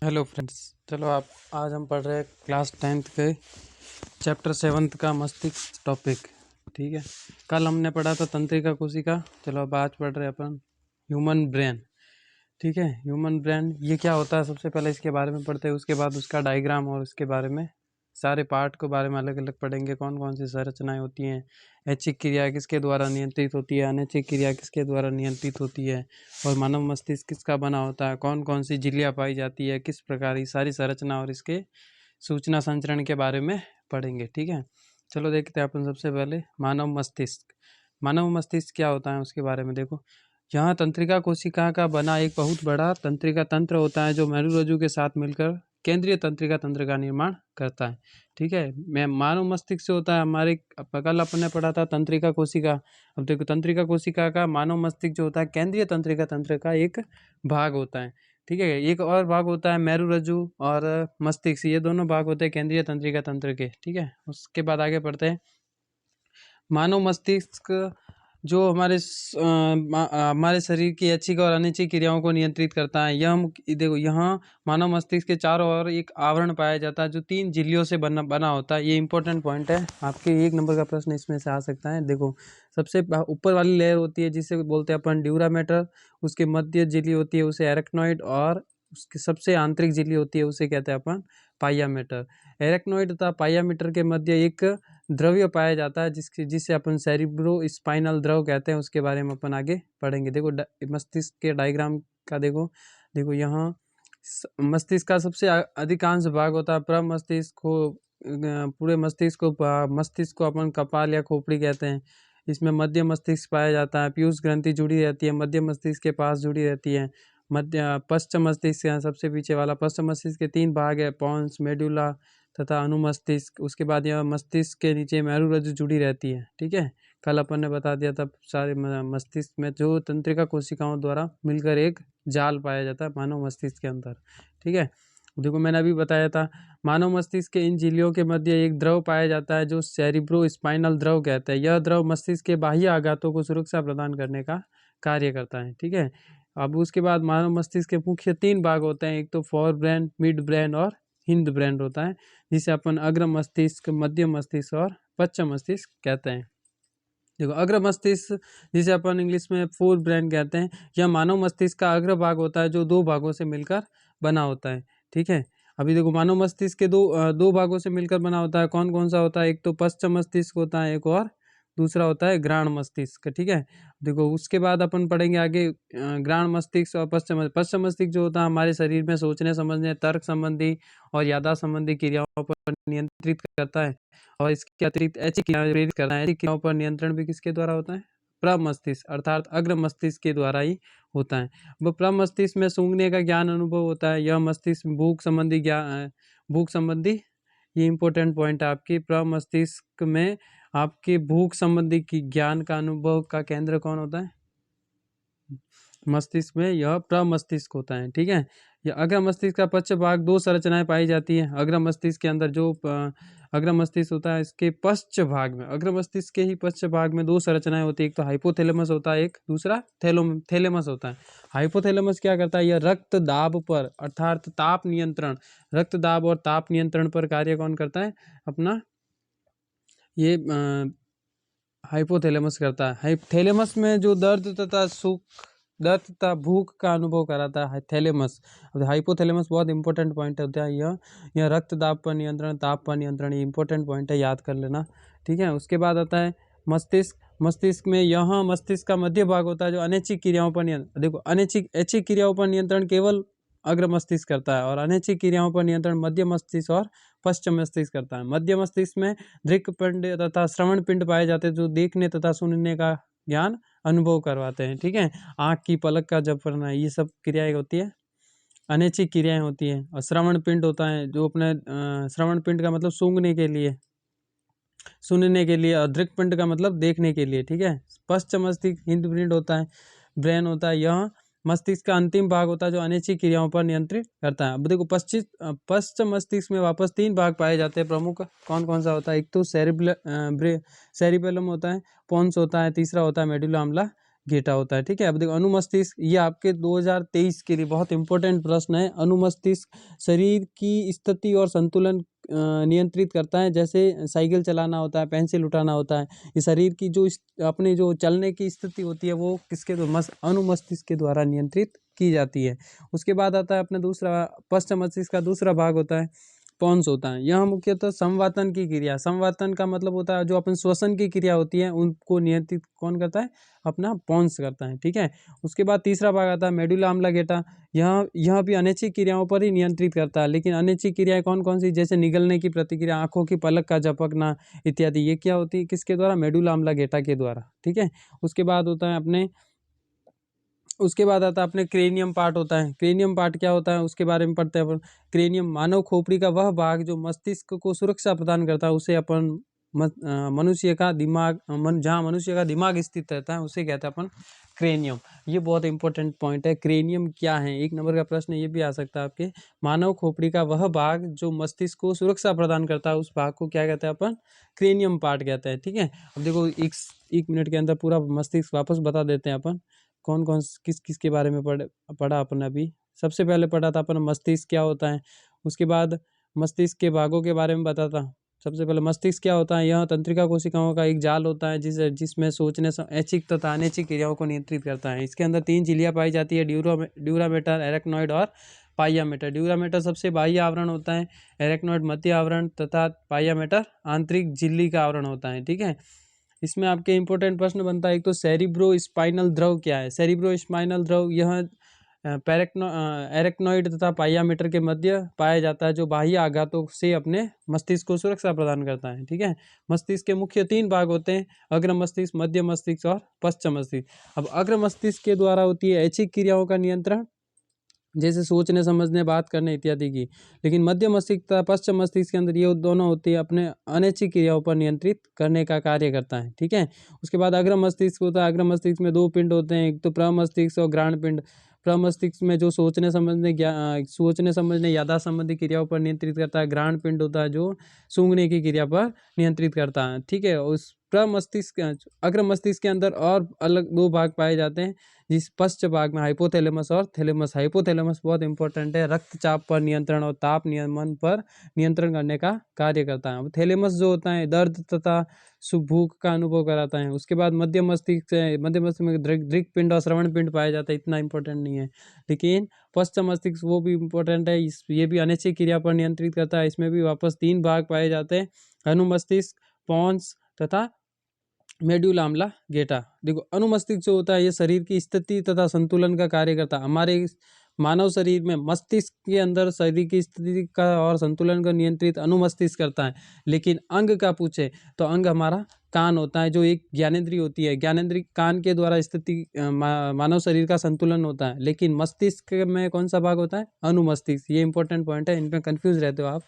Hello friends. चलो आप आज हम पढ़ रहे हैं क्लास 10th के चैप्टर 7th का मस्तिष्क टॉपिक। ठीक है, कल हमने पढ़ा था तंत्रिका कोशिका। चलो अब आज पढ़ रहे हैं अपन ह्यूमन ब्रेन। ठीक है, ह्यूमन ब्रेन ये क्या होता है, सबसे पहले इसके बारे में पढ़ते हैं, उसके बाद उसका डायग्राम और उसके बारे में सारे पार्ट के बारे में अलग अलग पढ़ेंगे। कौन कौन सी संरचनाएं होती हैं, ऐच्छिक क्रिया किसके द्वारा नियंत्रित होती है, अनैच्छिक क्रिया किसके द्वारा नियंत्रित होती है, और मानव मस्तिष्क किसका बना होता है, कौन कौन सी झिल्लियाँ पाई जाती है, किस प्रकार की सारी संरचना और इसके सूचना संचरण के बारे में पढ़ेंगे। ठीक है, चलो देखते हैं अपन सबसे पहले मानव मस्तिष्क। मानव मस्तिष्क क्या होता है उसके बारे में देखो। यहाँ तंत्रिका कोशिका का बना एक बहुत बड़ा तंत्रिका तंत्र होता है जो मेरुरज्जु के साथ मिलकर केंद्रीय तंत्रिका तंत्र का निर्माण करता है। ठीक है, मैं मानव मस्तिष्क से होता है हमारे, कल अपन ने पढ़ा था तंत्रिका कोशिका। अब देखो तंत्रिका कोशिका का मानव मस्तिष्क जो होता है केंद्रीय तंत्रिका तंत्र का एक भाग होता है। ठीक है, एक और भाग होता है मेरुरज्जु और मस्तिष्क, ये दोनों भाग होते हैं केंद्रीय तंत्रिका तंत्र के। ठीक है, उसके बाद आगे पढ़ते हैं। मानव मस्तिष्क जो हमारे शरीर की ऐच्छिक और अनैच्छिक क्रियाओं को नियंत्रित करता है। देखो यहाँ मानव मस्तिष्क के चारों ओर एक आवरण पाया जाता है जो 3 झिल्लियों से बना होता है। ये इंपॉर्टेंट पॉइंट है, आपके 1 नंबर का प्रश्न इसमें से आ सकता है। देखो सबसे ऊपर वाली लेयर होती है जिसे बोलते हैं अपन ड्यूरा मैटर, उसके मध्य झिल्ली होती है उसे एरेक्नॉइड, और उसकी सबसे आंतरिक झिल्ली होती है उसे कहते हैं अपन पाइया मैटर। एरेक्नॉइड तथा पाइया मैटर के मध्य एक द्रव्य पाया जाता है जिसे अपन सेरिब्रो स्पाइनल द्रव कहते हैं, उसके बारे में अपन आगे पढ़ेंगे। देखो मस्तिष्क के डायग्राम का देखो। देखो यहाँ मस्तिष्क का सबसे अधिकांश भाग होता है प्रमस्तिष्क को। पूरे मस्तिष्क को अपन कपाल या खोपड़ी कहते हैं। इसमें मध्य मस्तिष्क पाया जाता है, पीयूष ग्रंथि जुड़ी रहती है, मध्य मस्तिष्क के पास जुड़ी रहती है। पश्चिम मस्तिष्क सबसे पीछे वाला पश्चिम मस्तिष्क के 3 भाग है, पॉन्स, मेडुला तथा अनुमस्तिष्क। उसके बाद यह मस्तिष्क के नीचे मेरुरज्जु जुड़ी रहती है। ठीक है, कल अपन ने बता दिया था सारे मस्तिष्क में जो तंत्रिका कोशिकाओं द्वारा मिलकर एक जाल पाया जाता है मानव मस्तिष्क के अंदर। ठीक है, देखो मैंने अभी बताया था मानव मस्तिष्क के इन झिल्लियों के मध्य एक द्रव पाया जाता है जो सेरिब्रो स्पाइनल द्रव कहते हैं। यह द्रव मस्तिष्क के बाह्य आघातों को सुरक्षा प्रदान करने का कार्य करता है। ठीक है, अब उसके बाद मानव मस्तिष्क के मुख्य 3 भाग होते हैं, एक तो फोर ब्रेन, मिड ब्रेन और हिंद ब्रेन होता है, जिसे अपन अग्र मस्तिष्क, मध्य मस्तिष्क और पश्चिम मस्तिष्क कहते हैं। देखो अग्र मस्तिष्क जिसे अपन इंग्लिश में फोर ब्रेन कहते हैं, यह मानव मस्तिष्क का अग्र भाग होता है जो 2 भागों से मिलकर बना होता है। ठीक है, अभी देखो मानव मस्तिष्क के दो भागों से मिलकर बना होता है। कौन कौन सा होता है, एक तो पश्चिम मस्तिष्क होता है, एक और दूसरा होता है ग्राण मस्तिष्क। ठीक है, देखो उसके बाद अपन पढ़ेंगे आगे ग्राण मस्तिष्क और पश्चिम मस्तिष्क जो होता है हमारे शरीर में सोचने समझने, तर्क संबंधी और याददाश्त संबंधी क्रियाओं पर नियंत्रित करता है, और इसके अतिरिक्त ऐच्छिक क्रियाएं प्रेरित करता है। ऐच्छिक क्रियाओं पर नियंत्रण भी किसके द्वारा होता है, प्रमस्तिष्क अर्थात अग्र मस्तिष्क के द्वारा ही होता है। वो प्रमस्तिष्क में सूंघने का ज्ञान अनुभव होता है। यह मस्तिष्क भूख संबंधी, ये इंपॉर्टेंट पॉइंट है आपकी, प्रमस्तिष्क में आपके भूख संबंधी की ज्ञान का अनुभव का केंद्र कौन होता है, मस्तिष्क में यह प्रमस्तिष्क होता है। ठीक है, यह अग्र मस्तिष्क का पश्च भाग 2 संरचनाएं पाई जाती है। अग्र मस्तिष्क के अंदर जो अग्र मस्तिष्क होता है इसके पश्च भाग में, अग्र मस्तिष्क के ही पश्च भाग में 2 संरचनाएं होती है, एक तो हाइपोथैलेमस होता है, एक दूसरा थैलेमस होता है। हाइपोथैलेमस क्या करता है, यह रक्त दाब पर अर्थात ताप नियंत्रण, रक्त दाब और ताप नियंत्रण पर कार्य कौन करता है, अपना ये हाइपोथैलेमस करता है। थैलेमस में जो दर्द तथा भूख का अनुभव कराता है थैलेमस। अब हाइपोथैलेमस बहुत इंपॉर्टेंट पॉइंट होता है। यह रक्त दाब पर नियंत्रण, ताप पर नियंत्रण, ये इंपॉर्टेंट पॉइंट है, याद कर लेना। ठीक है, उसके बाद आता है मस्तिष्क। मस्तिष्क में यहाँ मस्तिष्क का मध्य भाग होता है जो अनैच्छिक क्रियाओं पर नियंत्रण, देखो ऐच्छिक क्रियाओं पर नियंत्रण केवल अग्र मस्तिष्क करता है, और अनैच्छिक क्रियाओं पर नियंत्रण मध्य मस्तिष्क और पश्चिम मस्तिष्क करता है। मध्य मस्तिष्क में दृक् पिंड तथा श्रवण पिंड पाए जाते हैं जो देखने तथा सुनने का ज्ञान अनुभव करवाते हैं। ठीक है, आँख की पलक का झपकना, ये सब क्रियाएं होती है, अनैच्छिक क्रियाएं होती हैं। और श्रवण पिंड होता है जो अपने श्रवण पिंड का मतलब सूंघने के लिए, सुनने के लिए, और दृक् पिंड का मतलब देखने के लिए। ठीक है, पश्चिम मस्तिष्क हिंद ब्रेन होता है, ब्रेन होता है, यह मस्तिष्क का अंतिम भाग होता है जो अनैच्छिक क्रियाओं पर नियंत्रित करता है। अब देखो पश्चिम मस्तिष्क में वापस 3 भाग पाए जाते हैं प्रमुख। कौन कौन सा होता है, एक तो सेरिबेलम होता है, पोन्स होता है, तीसरा होता है मेडुला गेटा होता है। ठीक है, अब देखो अनुमस्तिष्क, ये आपके 2023 के लिए बहुत इंपॉर्टेंट प्रश्न है। अनुमस्तिष्क शरीर की स्थिति और संतुलन नियंत्रित करता है। जैसे साइकिल चलाना होता है, पेंसिल उठाना होता है, ये शरीर की जो अपने जो चलने की स्थिति होती है वो किसके द्वारा, अनुमस्तिष्क के द्वारा नियंत्रित की जाती है। उसके बाद आता है अपना दूसरा, पश्च मस्तिष्क का दूसरा भाग होता है पॉन्स होता है। यह मुख्यतः संवातन की क्रिया, संवातन का मतलब होता है जो अपन श्वसन की क्रिया होती है उनको नियंत्रित कौन करता है, अपना पॉन्स करता है। ठीक है, उसके बाद तीसरा भाग आता है मेडुला ऑब्लिंगेटा। यह भी अनैच्छिक क्रियाओं पर ही नियंत्रित करता है। लेकिन अनैच्छिक क्रियाएं कौन कौन सी, जैसे निगलने की प्रतिक्रिया, आंखों की पलक का झपकना इत्यादि, ये क्या होती है, किसके द्वारा, मेडुला ऑब्लिंगेटा के द्वारा। ठीक है, उसके बाद होता है अपने, उसके बाद आता है अपने क्रेनियम पार्ट होता है। क्रेनियम पार्ट क्या होता है उसके बारे में पढ़ते हैं अपन। क्रेनियम मानव खोपड़ी का वह भाग जो मस्तिष्क को सुरक्षा प्रदान करता है, उसे अपन मनुष्य का दिमाग, जहाँ मनुष्य का दिमाग स्थित रहता है उसे कहते हैं अपन क्रेनियम। ये बहुत इंपॉर्टेंट पॉइंट है। क्रेनियम क्या है, 1 नंबर का प्रश्न ये भी आ सकता है आपके। मानव खोपड़ी का वह भाग जो मस्तिष्क को सुरक्षा प्रदान करता है, उस भाग को क्या कहते हैं अपन, क्रेनियम पार्ट कहते हैं। ठीक है, अब देखो एक मिनट के अंदर पूरा मस्तिष्क वापस बता देते हैं अपन कौन कौन किस किस के बारे में पढ़ा अपन अभी। सबसे पहले पढ़ा था अपन मस्तिष्क क्या होता है, उसके बाद मस्तिष्क के भागों के बारे में बताता। सबसे पहले मस्तिष्क क्या होता है, यह तंत्रिका कोशिकाओं का एक जाल होता है जिसमें सोचने ऐच्छिक तथा अनैच्छिक क्रियाओं को नियंत्रित करता है। इसके अंदर 3 झिल्लियां पाई जाती है, ड्यूरामेटर, एरेक्नॉइड और पाइयामेटर। ड्यूरामेटर सबसे बाह्य आवरण होता है, एरेक्नॉइड मध्य आवरण तथा पाइयामेटर आंतरिक झिल्ली का आवरण होता है। ठीक है, इसमें आपके इंपॉर्टेंट प्रश्न बनता है, एक तो सेरिब्रो स्पाइनल द्रव क्या है। सेरिब्रो स्पाइनल द्रव यह एरेक्नॉइड तथा पाइयामीटर के मध्य पाया जाता है, जो बाह्य आघातों से अपने मस्तिष्क को सुरक्षा प्रदान करता है। ठीक है, मस्तिष्क के मुख्य 3 भाग होते हैं, अग्र मस्तिष्क, मध्य मस्तिष्क और पश्चिम मस्तिष्क। अब अग्र मस्तिष्क के द्वारा होती है ऐच्छिक क्रियाओं का नियंत्रण, जैसे सोचने समझने बात करने इत्यादि की। लेकिन मध्य मस्तिष्क तथा पश्चिम मस्तिष्क के अंदर ये दोनों होती है अपने अनैच्छिक क्रियाओं पर नियंत्रित करने का कार्य करता है। ठीक है, उसके बाद अग्र मस्तिष्क होता है। अग्र मस्तिष्क में 2 पिंड होते हैं, एक तो प्रमस्तिष्क और ग्राण पिंड। प्रमस्तिष्क में जो सोचने समझने याददाश्त संबंधी क्रियाओं पर नियंत्रित करता है। ग्राण पिंड होता है जो सूंघने की क्रिया पर नियंत्रित करता है। ठीक है, उस प्रमस्तिष्क अग्र मस्तिष्क के अंदर और अलग 2 भाग पाए जाते हैं, जिस पश्च भाग में हाइपोथैलेमस और थैलेमस। हाइपोथैलेमस बहुत इंपॉर्टेंट है, रक्तचाप पर नियंत्रण और ताप नियमन पर नियंत्रण करने का कार्य करता है। थैलेमस जो होता है दर्द तथा भूख का अनुभव कराता है। उसके बाद मध्य मस्तिष्क में दृक पिंड और श्रवण पिंड पाया जाता है, इतना इंपॉर्टेंट नहीं है। लेकिन पश्चिम मस्तिष्क वो भी इंपॉर्टेंट है, ये भी अनैच्छिक क्रिया पर नियंत्रित करता है। इसमें भी वापस 3 भाग पाए जाते हैं, अनुमस्तिष्क, पॉन्स तथा मेड्यूला ऑब्लिंगेटा। देखो अनुमस्तिष्क जो होता है ये शरीर की स्थिति तथा संतुलन का कार्य करता है। हमारे मानव शरीर में मस्तिष्क के अंदर शरीर की स्थिति का और संतुलन को नियंत्रित अनुमस्तिष्क करता है। लेकिन अंग का पूछे तो अंग हमारा कान होता है, जो एक ज्ञानेंद्रिय होती है। ज्ञानेंद्रिय कान के द्वारा स्थिति मानव शरीर का संतुलन होता है। लेकिन मस्तिष्क में कौन सा भाग होता है, अनुमस्तिष्क। ये इंपॉर्टेंट पॉइंट है, इन पर कंफ्यूज रहते हो आप,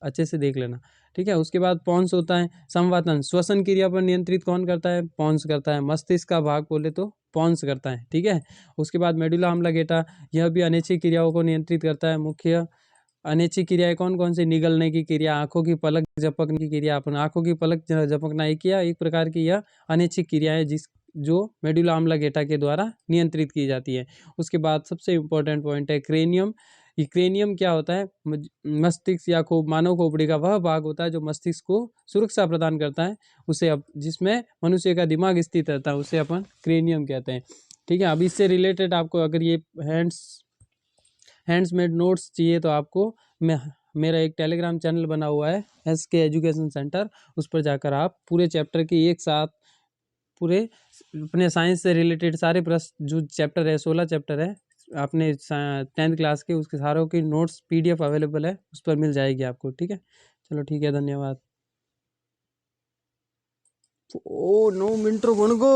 अच्छे से देख लेना। ठीक है, उसके बाद पॉन्स होता है संवातन, श्वसन क्रिया पर नियंत्रित कौन करता है, पॉन्स करता है। मस्तिष्क का भाग बोले तो पॉन्स करता है। ठीक है, उसके बाद मेडुला ऑब्लिंगेटा, यह भी अनैच्छिक क्रियाओं को नियंत्रित करता है। मुख्य अनैच्छिक क्रियाएं कौन कौन सी, निगलने की क्रिया, आंखों की पलक झपकने की क्रिया। अपन आंखों की पलक झपकना एक प्रकार की यह अनैच्छिक क्रिया है जो मेडुला ऑब्लिंगेटा के द्वारा नियंत्रित की जाती है। उसके बाद सबसे इंपॉर्टेंट पॉइंट है क्रेनियम। ये क्रेनियम क्या होता है, मस्तिष्क या मानव खोपड़ी का वह भाग होता है जो मस्तिष्क को सुरक्षा प्रदान करता है, उसे जिसमें मनुष्य का दिमाग स्थित रहता है, उसे अपन क्रेनियम कहते हैं। ठीक है, अब इससे रिलेटेड आपको अगर ये हैंड्समेड नोट्स चाहिए तो आपको मेरा एक टेलीग्राम चैनल बना हुआ है SK एजुकेशन सेंटर, उस पर जाकर आप पूरे चैप्टर की एक साथ पूरे अपने साइंस से रिलेटेड सारे प्रश्न जो चैप्टर है, 16 चैप्टर है अपने 10th क्लास के, उसके सारों की नोट्स PDF अवेलेबल है, उस पर मिल जाएगी आपको। ठीक है, चलो ठीक है, धन्यवाद। ओ 9 मिनट बन गो।